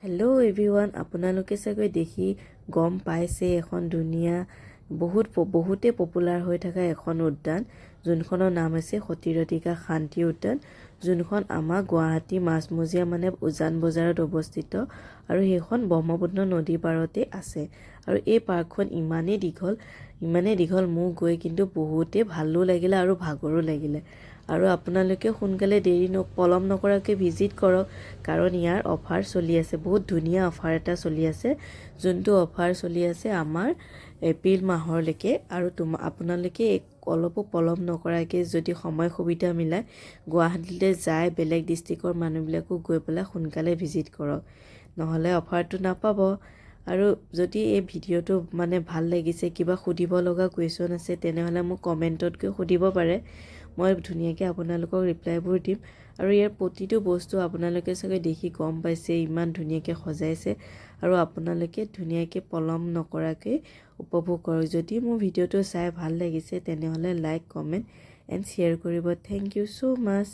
Hello' everyone, আপোনালোকে চাগৈ দেখি গম পাইছে এখন ধুনীয়া বহুতে পপুলাৰ হৈ থকা এখন উদ্যান, যোনখনৰ নাম হৈছে সতীৰাধিকা শান্তি উদ্যান, যোনখন আমাৰ গুৱাহাটী মাজমজিয়া উজান বজাৰত অৱস্থিত আৰু সেইখন ব্ৰহ্মপুত্ৰ নদীৰ পাৰতে আছে। আৰু এই পাৰ্কখন ইমানেই দীঘল মোৰ গৈ কিন্তু বহুতে ভালো লাগিলে আৰু ভাগৰো লাগিলে। আৰু আপোনালোকে সোনকালে পলম নকৰাকৈ ভিজিট কৰক, কাৰণ ইয়াৰ অফাৰ চলি আছে, বহুত ধুনীয়া অফাৰ এটা চলি আছে, যোনটো অফাৰ চলি আছে আমাৰ এপ্ৰিল মাহলৈকে। আৰু আপোনালোকে অলপো পলম নকৰাকৈ যদি সময় সুবিধা মিলাই গুৱাহাটীলৈ যায়, বেলেগ ডিষ্ট্ৰিক্টৰ মানুহবিলাকো গৈ পেলাই সোনকালে ভিজিট কৰক, নহ'লে অফাৰটো নাপাব। আৰু যদি এই ভিডিঅ'টো ভাল লাগিছে, কিবা সুধিব লগা কুৱেশ্যন আছে, তেনেহ'লে মোক কমেণ্টত গৈ সুধিব পাৰে, মই ধুনীয়াকৈ আপোনালোকক ৰিপ্লাইবোৰ দিম। আৰু ইয়াৰ প্ৰতিটো বস্তু আপোনালোকে চাগৈ দেখি গম পাইছে, ইমান ধুনীয়াকৈ সজাইছে, আৰু আপোনালোকে ধুনীয়াকৈ পলম নকৰাকৈ উপভোগ কৰক। যদি মোৰ ভিডিঅ'টো চাই ভাল লাগিছে, তেনেহ'লে লাইক, কমেণ্ট এণ্ড শ্বেয়াৰ কৰিব। Thank you so' much.